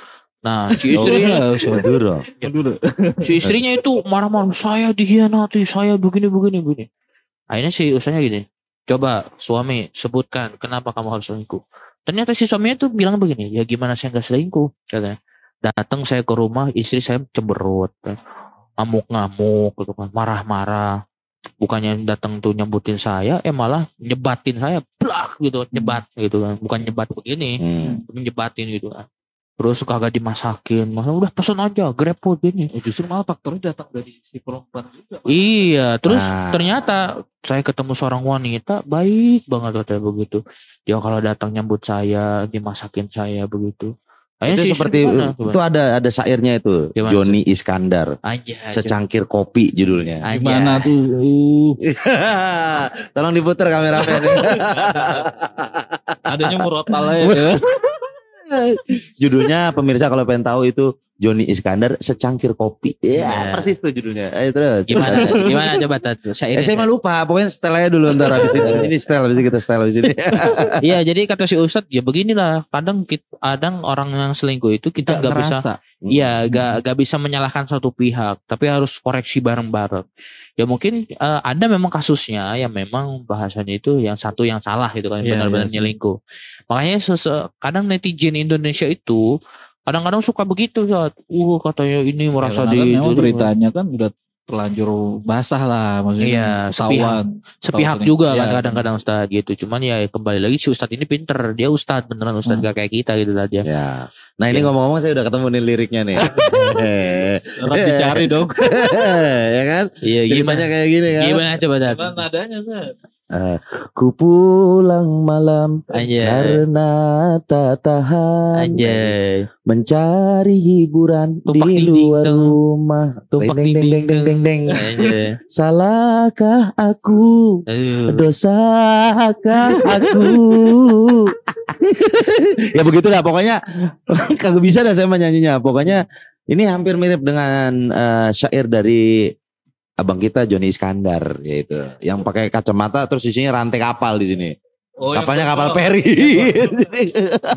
Nah si istrinya Madura. Madura. si istrinya itu marah-marah, saya dikhianati, saya begini. Akhirnya si ustadznya gini, coba suami sebutkan kenapa kamu harus selingkuh. Ternyata si suaminya tuh bilang begini, ya gimana saya nggak selingkuh, katanya. Datang saya ke rumah, istri saya cemberut, ngamuk-ngamuk gitu kan, marah-marah. Bukannya datang tuh nyambutin saya, malah nyebatin saya, plak gitu, nyebat gitu kan, bukan nyebat begini, tapi nyebatin gitu kan. Terus kagak dimasakin, masa udah pesen aja, GrabFood ini. Justru malah faktornya datang dari si perempuan juga. Iya, terus Nah. ternyata saya ketemu seorang wanita baik banget katanya begitu. Dia kalau datang nyambut saya, dimasakin saya begitu. Itu si seperti istri gimana? itu ada syairnya itu. Gimana Johnny Iskandar. Aja. Secangkir kopi judulnya. Gimana tuh? Tolong diputar kamera Adanya murotal ya. Judulnya pemirsa kalau pengen tahu itu Johnny Iskandar secangkir kopi. Iya, persis tuh judulnya. Ayo terus. Gimana coba tuh? Saya mah lupa, pokoknya setelahnya dulu ntar habis ini setel, habis ini kita setel habis ini. Iya, jadi kata si Ustadz, ya beginilah. Kadang orang yang selingkuh itu kita nggak bisa. Iya, gak bisa menyalahkan satu pihak, tapi harus koreksi bareng-bareng. Ya mungkin ada memang kasusnya yang memang bahasanya itu yang satu yang salah gitu kan, Iya, benar-benar iya. nyelingkuh. Makanya kadang netizen Indonesia itu kadang-kadang suka begitu saat, katanya ini merasa Karena kan di memang beritanya kan udah terlanjur basah lah, maksudnya Iya, ketahuan. sepihak Tahu juga sering. kan Iya. kadang-kadang Ustadz gitu. Cuman ya kembali lagi si Ustadz ini pinter, dia Ustadz beneran Ustadz gak kayak kita gitu aja. Ya. Nah ini Ya. ngomong-ngomong saya udah ketemu nih liriknya nih. Harap dicari dong. Ya kan? Iya, Ceritanya kayak gini kan. Gimana coba Dad? Gimana nadanya Sat? Ku pulang malam Anjay. karena tak tahan Anjay. mencari hiburan Tumpak di dinding luar dong. rumah. Tumpak Deng, deng, deng, deng, deng, deng. Anjay. Salahkah aku? Aduh. Dosakah aku? Ya begitulah pokoknya. Kagak bisa dah saya menyanyinya. Pokoknya ini hampir mirip dengan syair dari abang kita Johnny Iskandar yaitu yang pakai kacamata terus isinya rantai kapal di sini. Oh, yang Kapalnya kapal betul. peri.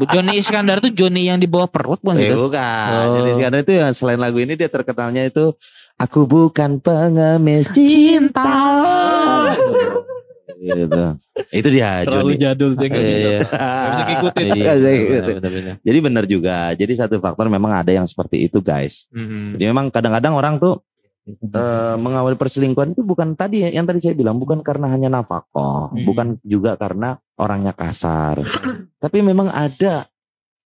Johnny Iskandar tuh Johnny yang di bawah perut bukan gitu? Bukan. Oh. Jadi karena itu yang selain lagu ini dia terkenalnya itu aku bukan pengemis cinta. Gitu. Itu dia Terlalu Johnny. jadul saya nggak bisa. Iya. Nggak bisa ngikutin. Iya, Gitu. benar-benar. Jadi benar juga. Jadi satu faktor memang ada yang seperti itu guys. Mhm. Jadi memang kadang-kadang orang tuh mengawali perselingkuhan itu bukan tadi yang tadi saya bilang, bukan karena hanya nafkah, bukan juga karena orangnya kasar, tapi memang ada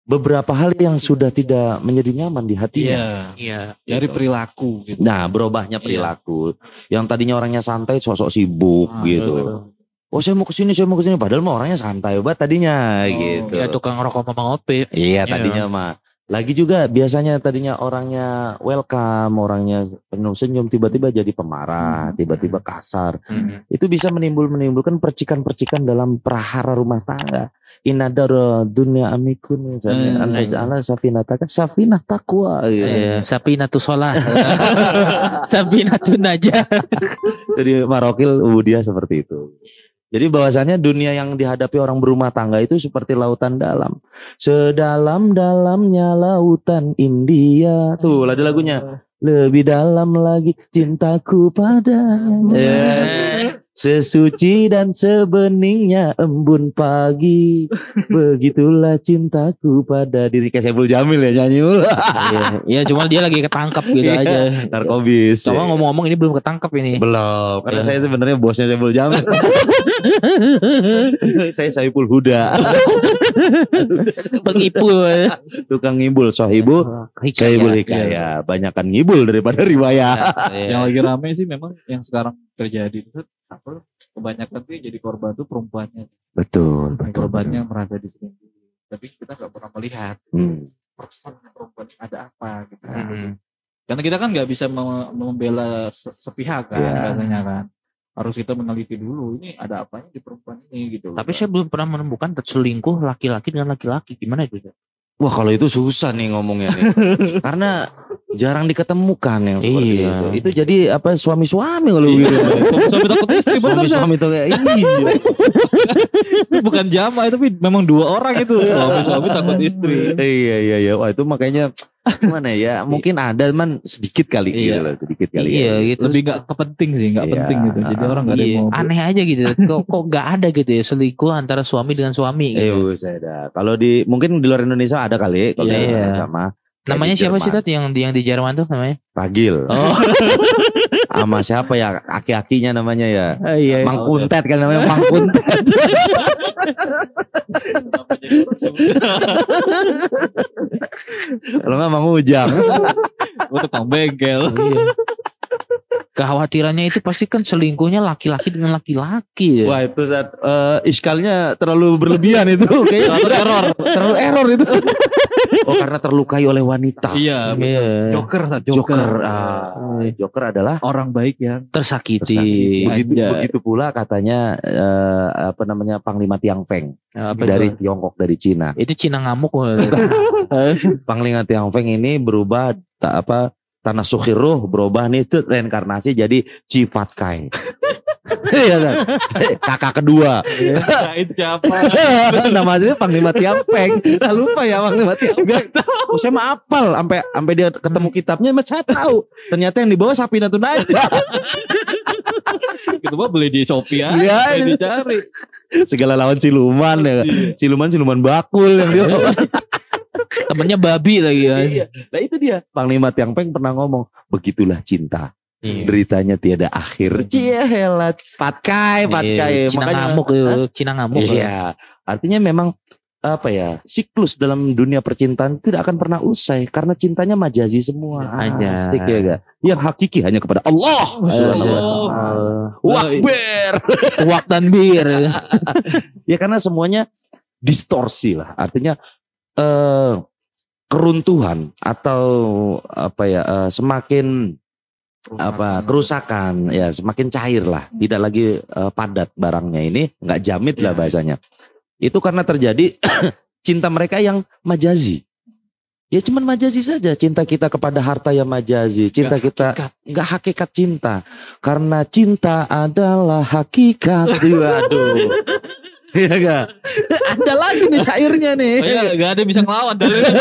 beberapa hal yang sudah tidak menjadi nyaman di hatinya. Iya. Dari perilaku gitu. Nah, berubahnya perilaku. Yang tadinya orangnya santai, sosok sibuk gitu. betul. Oh, saya mau kesini, padahal mah orangnya santai banget tadinya gitu. Ya tukang rokok sama ngopi. Iya, tadinya mah. Lagi juga biasanya tadinya orangnya welcome, orangnya penuh senyum, tiba-tiba jadi pemarah, tiba-tiba kasar. Itu bisa menimbulkan percikan-percikan dalam prahara rumah tangga. Inadar dunia amikun, ala safinah takwa. Iya, Sapinatu sholat. Sapinatu najah. Jadi Marokil dia seperti itu. Jadi bahwasannya dunia yang dihadapi orang berumah tangga itu seperti lautan dalam. Sedalam-dalamnya lautan India. Tuh ada lagunya. Lebih dalam lagi cintaku padanya. Sesuci dan sebeningnya embun pagi. Begitulah cintaku pada diri. Kayak Saiful Jamil ya nyanyi mulu. Iya, cuma dia lagi ketangkap gitu aja. Narkobis. Sama ngomong-ngomong ini belum ketangkap ini. Belum. Karena saya sebenarnya bosnya Saiful Jamil. Saya Saiful Huda. Pengipul. Tukang ngibul. Sohibu Saiful Hikayah. Banyakan ngibul daripada riwayat. Yang lagi rame sih memang yang sekarang terjadi itu kebanyakan tuh jadi korban tuh perempuannya. Betul. Korbannya merasa diselingkuhi. Tapi kita nggak pernah melihat perempuan ada apa gitu. Karena kita kan nggak bisa membela sepihak kan biasanya kan. Harus kita meneliti dulu ini ada apanya di perempuan ini gitu. Tapi saya belum pernah menemukan selingkuh laki-laki dengan laki-laki. Gimana itu? Wah, kalau itu susah nih ngomongnya nih. Karena jarang diketemukan yang seperti itu. Itu jadi apa suami-suami kalau gitu. Suami takut istri benar. Suami itu kayak Bukan jamaah tapi memang dua orang itu. Suami takut istri. Iya. Wah, itu makanya gimana ya? Mungkin ada man sedikit kali gitu loh, sedikit kali. Iya gitu. Lebih nggak kepenting sih, nggak penting gitu. Jadi orang nggak ada yang mau. Aneh aja gitu. Kok nggak ada gitu ya selingkuh antara suami dengan suami gitu. Saya ada. Kalau di mungkin di luar Indonesia ada kali kalau sama. Namanya siapa sih Tat yang di Jerman tuh namanya? Ragil. Oh. Sama siapa ya? Aki-akinya namanya ya. Iya. Mang Kuntet kan namanya Mang Kuntet. Kalau nggak Mang Ujang. Gue tukang bengkel. Kekhawatirannya itu pasti kan selingkuhnya laki-laki dengan laki-laki ya. Wah itu iskalnya terlalu berlebihan itu. Kayaknya terlalu error itu. Oh karena terlukai oleh wanita. Iya. Joker. Joker adalah orang baik yang tersakiti. Begitu pula katanya Panglima Tiang Peng dari Tiongkok, dari Cina. Itu Cina ngamuk. Panglima Tiang Peng ini berubah Tanah Sukhiruh berubah nih itu reinkarnasi jadi Cifat Kai. Iya kan? Kakak kedua. itu siapa? Nama aslinya Panglima Tiang Peng. Kita lupa ya Panglima Tiang Peng. Saya mah apal sampai dia ketemu kitabnya saya tahu. Ternyata yang dibawa Sapinatun Najah. Itu mah beli di Shopee aja. Iya. Dicari. Segala lawan siluman ya. Siluman bakul yang dia. Temennya babi lagi kan. Iya. Nah itu dia. Panglima Tiang Peng pernah ngomong, begitulah cinta. Beritanya tiada akhir. Ciehelat. Patkai. Cina ngamuk itu. Cina ngamuk. Iya. Artinya memang siklus dalam dunia percintaan tidak akan pernah usai karena cintanya majazi semua. Asik ya gak? Yang hakiki hanya kepada Allah. Wakber. Wak dan bir. Ya karena semuanya distorsi lah. Artinya keruntuhan atau semakin kerusakan ya semakin cair lah, tidak lagi padat barangnya, ini nggak jamit lah bahasanya. Itu karena terjadi cinta mereka yang majazi. Ya cuman majazi saja, cinta kita kepada harta yang majazi, cinta kita nggak hakikat cinta, karena cinta adalah hakikat. Waduh. Iya enggak? Ada lagi nih syairnya nih. Saya gak ada yang bisa ngelawan dalilnya.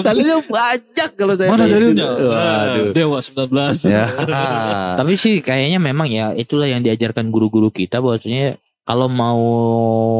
Dalilnya banyak kalau saya. Mana kayak dalilnya? gitu. Waduh. Dewa 19. Ya. Tapi sih kayaknya memang ya itulah yang diajarkan guru-guru kita bahwasanya kalau mau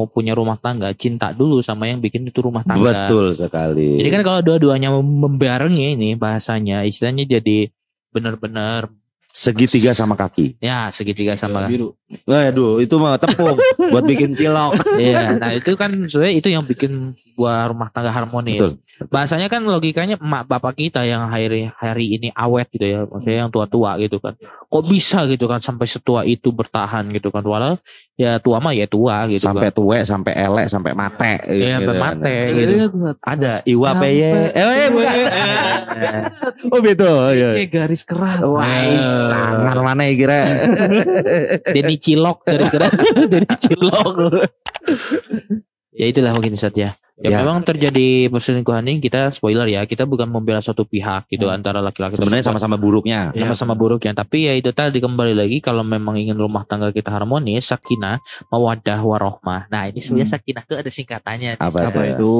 punya rumah tangga, cinta dulu sama yang bikin itu rumah tangga. Betul sekali. Jadi kan kalau dua-duanya membarengi ini bahasanya, istilahnya jadi benar-benar segitiga sama kaki. ya segitiga sama biru. Waduh, itu mah tepung buat bikin cilok. Iya, nah itu kan sebenarnya itu yang bikin buah rumah tangga harmonis. Betul. Bahasanya kan logikanya emak bapak kita yang hari ini awet gitu ya, maksudnya yang tua-tua gitu kan. Kok bisa gitu kan sampai setua itu bertahan gitu kan. Walau ya tua mah ya tua gitu Sampai kan. tuwek, sampai elek, sampai mate. Iya, sampai kan. mate gitu. Ada Iwa Sampai- PY. Bukan. Oh betul. Iya. C garis keras. Wah, sangar mana ya kira? Denny Cilok dari gerak Denny Cilok. Ya itulah mungkin Ustaz ya. Ya, Ya. memang terjadi perselingkuhan ini kita spoiler ya, kita bukan membela suatu pihak gitu antara laki-laki dan Sebenarnya perempuan. sama-sama buruknya. Sama-sama buruknya, tapi ya itu tadi kembali lagi kalau memang ingin rumah tangga kita harmonis, sakinah, mawaddah, warohmah. Nah ini sebenarnya sakinah itu ada singkatannya. Apa itu?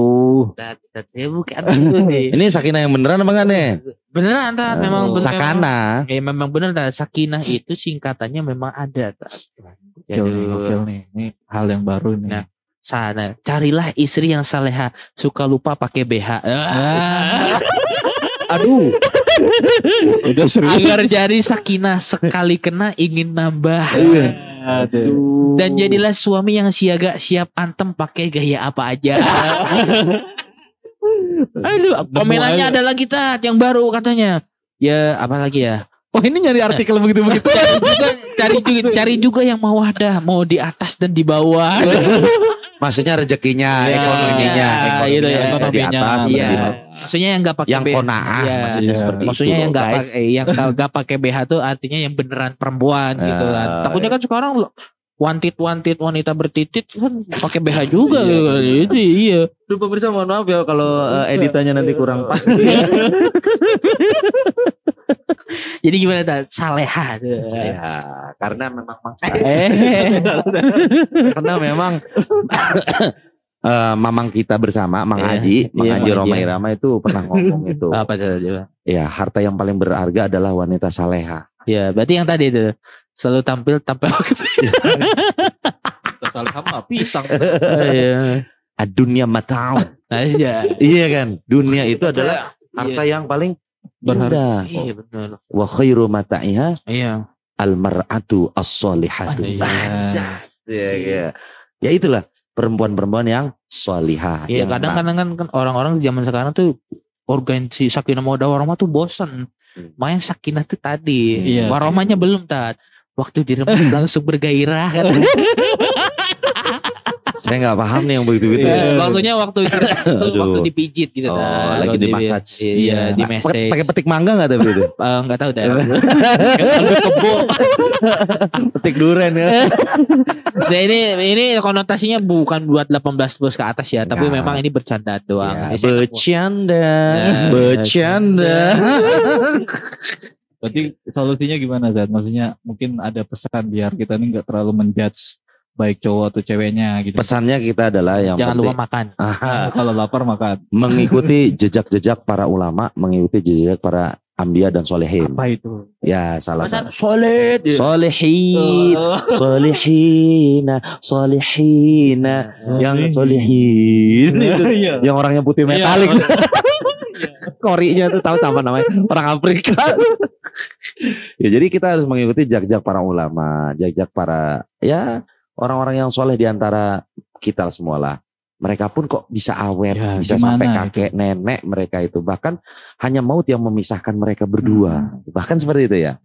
Saya bukan itu nih. Ini sakinah yang beneran apa enggak nih? Beneran Tat, memang bener. Sakana. Ya memang bener Tat. Sakinah itu singkatannya memang ada Tat. Gokil nih. Ini hal yang baru nih. Nah, sana carilah istri yang saleha, suka lupa pakai BH. Aduh. Udah serius. Agar jadi sakinah sekali kena ingin nambah. Aduh. Dan jadilah suami yang siaga siap antem pakai gaya apa aja. Aduh, komenannya ada lagi Tat yang baru katanya. Ya apa lagi ya? Oh ini nyari artikel begitu-begitu. Cari juga yang mawadah, mau di atas dan di bawah. Maksudnya rezekinya, ekonominya, gitu ya, bisa di ekonominya. atas, bisa Iya. di bawah. Maksudnya yang nggak pakai Yang BH. kona'ah, Iya. maksudnya seperti Maksudnya itu, yang nggak guys. pakai nggak pakai BH tuh artinya yang beneran perempuan gitu kan. Takutnya kan sekarang wantit wanita bertitit kan pakai BH juga gitu kan. Itu iya. Aduh pemirsa mohon maaf ya kalau editannya nanti kurang pas. Jadi gimana Tat? Saleha. Ya, karena memang Eh. karena memang mamang kita bersama, Mang Iya, Haji, Mang iya, Haji Mang Roma Haji. Irama itu pernah ngomong itu. Apa tuh? Ya, harta yang paling berharga adalah wanita saleha. Ya, berarti yang tadi itu selalu tampil Salah sama pisang. Iya. Dunia mata'u. Nah, iya. Iya kan? Dunia itu adalah harta yang paling berharga. Iya benar. Wa khairu mata'iha Iya. al-mar'atu as-solihatu. Iya. Ya, ya itulah perempuan-perempuan yang solihah. Iya, yang kadang-kadang kan orang-orang di zaman sekarang tuh organisasi sakinah mawaddah warahmah tuh bosen. Main sakinah tuh tadi. Iya. Warahmahnya belum Tat. Waktu diremuk langsung bergairah kan. Saya nggak paham nih yang begitu-begitu. Waktunya waktu Aduh. dipijit gitu Oh, Tat. lagi Kalau di massage. Iya, di massage. Pakai petik mangga nggak tapi itu? Enggak tahu dah. Petik duren ya. Nah, ini konotasinya bukan buat 18 plus ke atas ya, tapi Enggak. memang ini bercanda doang. Ya, Ini saya- bercanda, Ya, bercanda. Berarti solusinya gimana Zat? Maksudnya mungkin ada pesan biar kita nih nggak terlalu menjudge baik cowok atau ceweknya gitu. Pesannya kita adalah yang Jangan penting lupa makan. Kalau lapar makan. mengikuti jejak-jejak para ulama, mengikuti jejak para ambia dan solehin. Apa itu? Ya salah Masa satu. solid. Solehin, solihina, solihina, yang solihin itu, Iya. yang orangnya putih metalik. Korinya tuh tahu sama namanya orang Afrika. Ya jadi kita harus mengikuti jejak para ulama, jejak para ya orang-orang yang soleh di antara kita semua lah. Mereka pun kok bisa awet, Ya, bisa gimana sampai kakek nenek mereka itu. Bahkan hanya maut yang memisahkan mereka berdua. Bahkan seperti itu ya.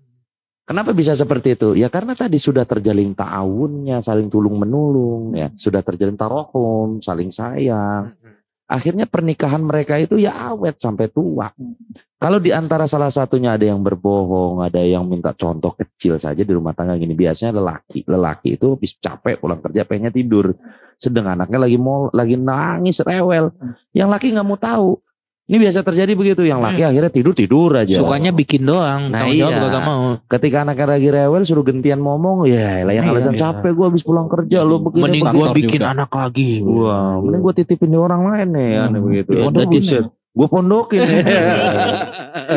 Kenapa bisa seperti itu? Ya karena tadi sudah terjalin ta'awunnya, saling tulung menulung, ya sudah terjalin tarohum, saling sayang. Akhirnya pernikahan mereka itu ya awet sampai tua. Kalau di antara salah satunya ada yang berbohong, ada yang minta contoh kecil saja di rumah tangga gini. Biasanya lelaki itu habis capek pulang kerja pengennya tidur. Sedang anaknya lagi nangis rewel. Yang laki nggak mau tahu. Ini biasa terjadi begitu. Yang laki akhirnya tidur aja. Sukanya bikin doang. Nah, Tanggung jawab iya. gak mau. Ketika anaknya lagi rewel suruh gentian ngomong, ya lah yang alasan capek gue habis pulang kerja lo begini. Mending begitu. gue faktor bikin juga. anak lagi. Wah, mending gue titipin di orang lain nih, aneh begitu. Pondokin ya. Gue pondokin.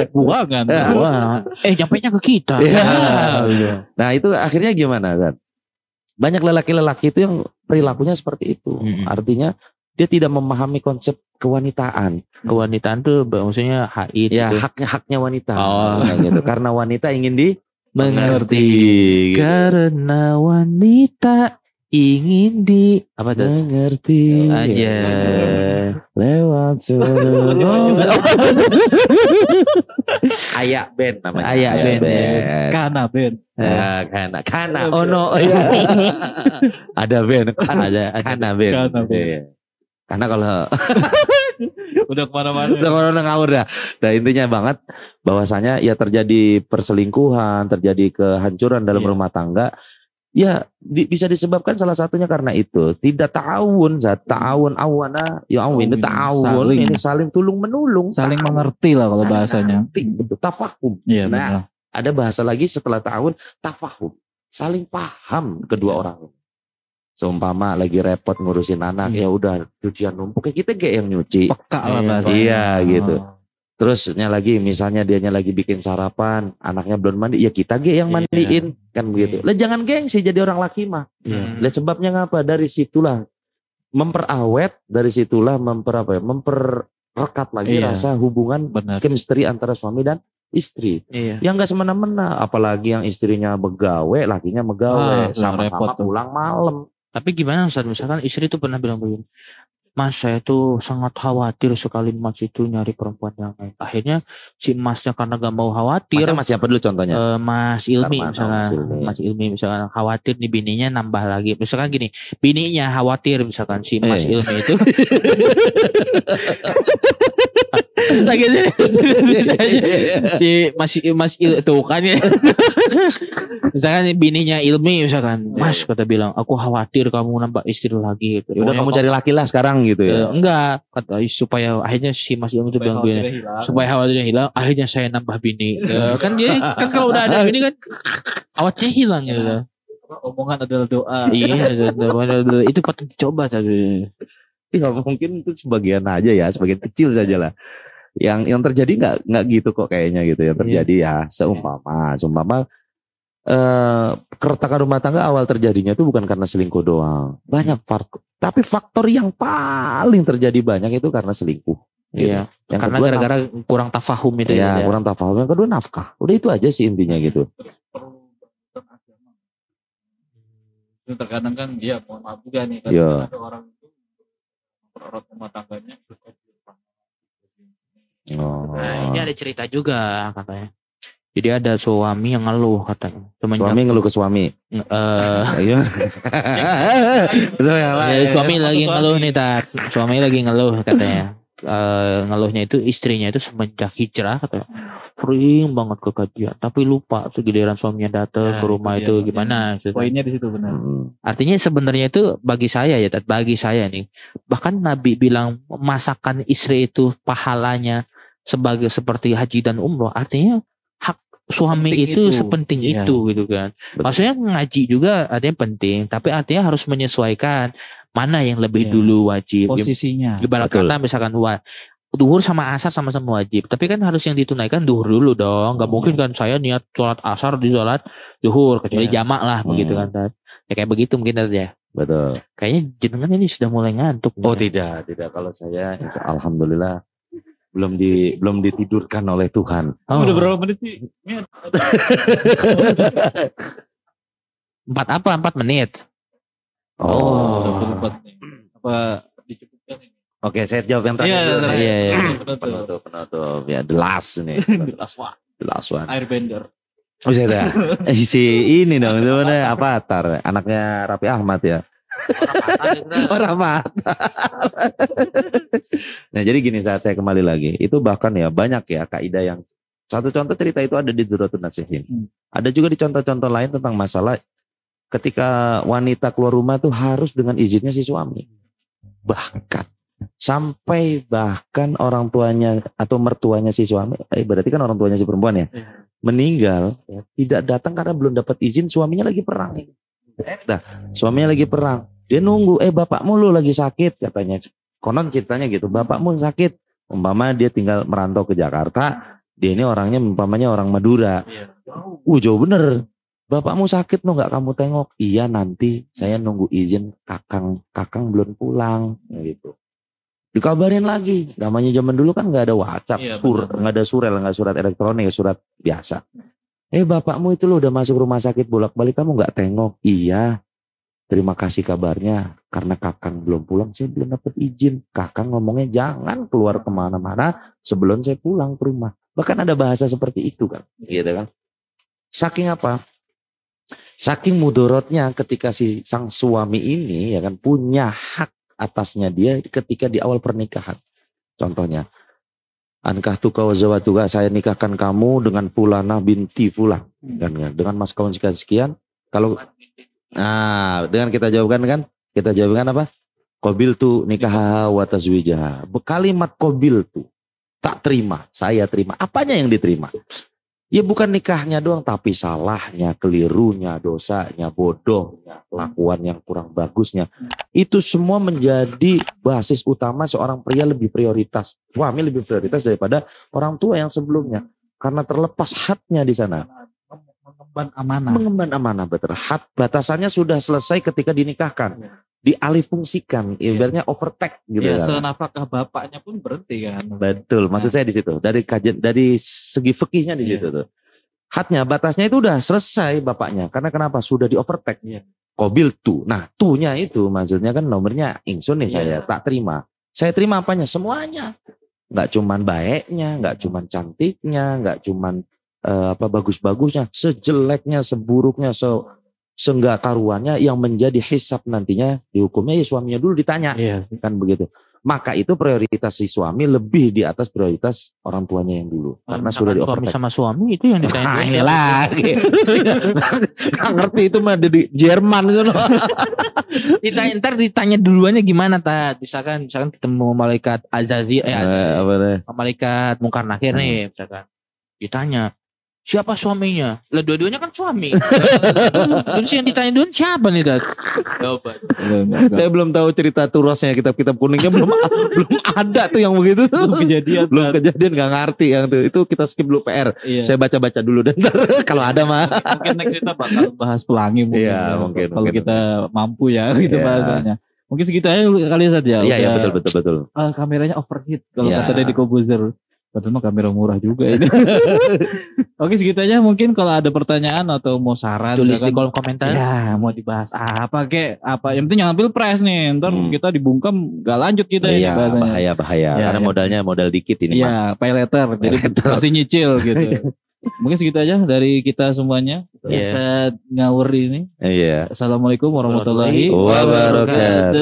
Buangan. Wah, nyampainya ke kita. Iya. Nah itu akhirnya gimana kan? Banyak lelaki-lelaki itu yang perilakunya seperti itu. Artinya dia tidak memahami konsep kewanitaan. Kewanitaan tuh maksudnya haid Ya gitu. haknya wanita. Oh. Gitu. Karena wanita ingin Mengerti. gitu. Karena wanita ingin apa tuh? Mengerti Aja. lewat seluruh Ayak band namanya. Ayak band, ya. Kana Ben. Ya, kana ono ya. Ada band, Ada kana band. Kana band. Iya. Karena kalau Udah kemana-mana. udah corona ngawur dah. Nah intinya banget bahwasanya ya terjadi perselingkuhan, terjadi kehancuran dalam Iya. rumah tangga. Ya bisa disebabkan salah satunya karena itu tidak ta'awun, awana, ya awin Ta'awun, ta'awun, saling. ini saling tulung menulung, Saling mengerti lah kalau bahasanya. betul, tafahum. Iya Nah, benar. ada bahasa lagi setelah ta'awun, tafahum, saling paham kedua orang. Seumpama lagi repot ngurusin anak, ya udah cucian numpuk, kayak kita kayak yang nyuci. Peka lah Iya, bahasanya. Iya gitu. Terusnya lagi misalnya dianya lagi bikin sarapan, anaknya belum mandi, ya kita yang Iya. mandiin kan begitu. Lah jangan gengsi jadi orang laki mah. Iya. Lah sebabnya ngapa? Dari situlah memperawet, dari situlah memperrekat lagi Iya. rasa hubungan Benar. chemistry antara suami dan istri. Iya. Yang enggak semena-mena, apalagi yang istrinya begawe, lakinya megawe, Ah, sama-sama repot tuh. pulang malam. Tapi gimana Ustaz? Misalkan istri itu pernah bilang begini, Mas saya tuh sangat khawatir sekali Mas itu nyari perempuan yang lain. Akhirnya si Masnya karena gak mau khawatir, Masnya siapa dulu contohnya? Mas Ilmi Karmana, misalkan, Mas Ilmi. Mas Ilmi misalkan khawatir nih bininya nambah lagi. Misalkan gini, bininya khawatir misalkan si Mas Ilmi itu lagi si Mas itu kan ya. Misalkan bininya Ilmi misalkan, Mas kata bilang, aku khawatir kamu nambah istri lagi. Gitu. Udah kamu cari laki lah sekarang gitu ya. Enggak, kata supaya akhirnya si Mas Ilmi itu bilang begini, supaya khawatirnya hilang, akhirnya saya nambah bini. Kan dia kan kalau udah ada bini kan khawatirnya hilang gitu. Omongan adalah doa. Iya, itu patut dicoba tadi. Ya mungkin itu sebagian aja ya, sebagian kecil saja lah. Yang terjadi nggak gitu kok kayaknya gitu. Yang terjadi ya seumpama keretakan rumah tangga awal terjadinya itu bukan karena selingkuh doang. Banyak faktor. Tapi faktor yang paling terjadi banyak itu karena selingkuh. Gitu. Iya. Yang Karena kedua gara-gara kurang tafahum itu ya, ya. kurang tafahum. Yang kedua nafkah. Udah itu aja sih intinya gitu. Itu terkadang kan dia mohon maaf juga nih, Iya. kadang ada orang itu memperorot rumah tangganya. Oh. Nah, ini ada cerita juga katanya. Jadi ada suami yang ngeluh katanya. Suami ngeluh ke suami. Ayo. Betul ya, Pak? Ya, suami lagi ngeluh nih Tat. Suami lagi ngeluh katanya. Ngeluhnya itu istrinya itu semenjak hijrah katanya sering banget ke kajian tapi lupa segiliran suaminya datang Nah, ke rumah itu itu dia, gimana gitu. Poinnya di situ benar. Artinya sebenarnya itu bagi saya ya Tat, bagi saya nih bahkan Nabi bilang masakan istri itu pahalanya sebagai seperti haji dan umroh, artinya hak suami Penting itu itu. sepenting Iya. itu gitu kan. Betul. Maksudnya ngaji juga artinya penting tapi artinya harus menyesuaikan mana yang lebih Iya. dulu wajib. Posisinya. Ibarat Betul. kata misalkan duhur sama asar sama-sama wajib. Tapi kan harus yang ditunaikan duhur dulu dong. Gak mungkin kan saya niat sholat asar di sholat duhur. Kecuali Iya. jamak lah begitu kan. Tat. Ya kayak begitu mungkin Tat, ya. Betul. Kayaknya jenengan ini sudah mulai ngantuk. nih. Oh tidak. Kalau saya alhamdulillah belum ditidurkan oleh Tuhan. Oh, Udah berapa menit sih? Ini 4 menit. Oh. 24 nih. Apa dicukupkan ini? Oke, saya jawab yang terakhir. dulu. benar. Iya, iya. Penutup. Ya, the last nih. The last one. Airbender. Oh, saya dah. Si ini dong, itu mana Avatar, anaknya Raffi Ahmad ya. Orang mata. Nah, jadi gini saat saya kembali lagi, itu bahkan ya banyak ya kaidah yang satu contoh cerita itu ada di Durratun Nasihin. Ada juga di contoh-contoh lain tentang masalah ketika wanita keluar rumah tuh harus dengan izinnya si suami. Bahkan Sampai bahkan orang tuanya atau mertuanya si suami, berarti kan orang tuanya si perempuan ya, meninggal, ya, tidak datang karena belum dapat izin, suaminya lagi perang. Nah, suaminya lagi perang. Dia nunggu, bapakmu lu lagi sakit katanya. Konon ceritanya gitu, bapakmu sakit. Umpama dia tinggal merantau ke Jakarta, dia ini orangnya umpamanya orang Madura. Jauh bener. Bapakmu sakit nggak kamu tengok? Iya nanti saya nunggu izin kakang belum pulang gitu. Dikabarin lagi, namanya zaman dulu kan nggak ada WhatsApp, nggak ada nggak surat elektronik, surat biasa. Bapakmu itu lo udah masuk rumah sakit bolak-balik kamu nggak tengok? Iya, terima kasih kabarnya. Karena kakang belum pulang, saya belum dapat izin. Kakang ngomongnya jangan keluar kemana-mana sebelum saya pulang ke rumah. Bahkan ada bahasa seperti itu kan, gitu kan? Saking apa? Saking mudorotnya ketika si sang suami ini ya kan punya hak atasnya dia ketika di awal pernikahan. Contohnya, ankah tuka wazawatuka, saya nikahkan kamu dengan fulana binti fulan, kan, dengan mas kawin sekian. Kalau dengan kita jawabkan apa? Qabil tu nikah wa tazwijah. Kalimat qabil tu tak terima, saya terima. Apanya yang diterima? Ya bukan nikahnya doang, tapi salahnya, kelirunya, dosanya, bodohnya, kelakuan yang kurang bagusnya. Itu semua menjadi basis utama seorang pria lebih prioritas. Suami lebih prioritas daripada orang tua yang sebelumnya. Karena terlepas hadnya di sana. Mengemban amanah, betul. Had batasannya sudah selesai ketika dinikahkan. Dialih fungsikan, ibaratnya overtake gitu ya. Kan. Senafkah bapaknya pun berhenti kan. Betul, maksud saya di situ. Dari segi fikihnya di situ tuh. Hadnya, batasnya itu udah selesai bapaknya. Karena kenapa? Sudah di overtake. Qabil tu. Nah, tunya itu maksudnya kan nomornya ingsun nih saya tak terima. Saya terima apanya? Semuanya. Enggak cuman baiknya, enggak cuman cantiknya, enggak cuman bagus-bagusnya, sejeleknya, seburuknya, seenggak karuannya yang menjadi hisab nantinya dihukumnya ya suaminya dulu ditanya, kan begitu. Maka itu prioritas si suami lebih di atas prioritas orang tuanya yang dulu, karena sudah di overtake. Sama suami itu yang ditanya lagi. Nggak ngerti itu mah di Jerman gitu. ditanya duluannya gimana misalkan ketemu malaikat Azazil, malaikat Mungkar Nakir nih, misalkan ditanya siapa suaminya? Lah dua-duanya kan suami. Terus yang ditanya duluan siapa nih, Das? Saya belum tahu cerita turasnya, kitab-kitab kuningnya belum ada tuh yang begitu. Belum kejadian nggak ngerti yang tuh. Itu kita skip dulu PR. Saya baca-baca dulu dan kalau ada mah. Mungkin next kita bakal bahas pelangi mungkin. Mungkin. Kalau kita mampu ya gitu bahasanya. Mungkin segitu aja kali saja. Iya betul. Kameranya overheat kalau kata Deddy Kobuzer. Padahal mah kamera murah juga ini. Oke, segitu aja. Mungkin kalau ada pertanyaan atau mau saran tulis di kolom komentar. Ya, mau dibahas apa yang penting jangan pilpres nih. Ntar kita dibungkam gak lanjut kita ya bahaya. Karena modal dikit ini. Iya, pay letter. Jadi masih nyicil gitu. Mungkin segitu aja dari kita semuanya. Ngawur ini. Iya. Assalamualaikum warahmatullahi wabarakatuh.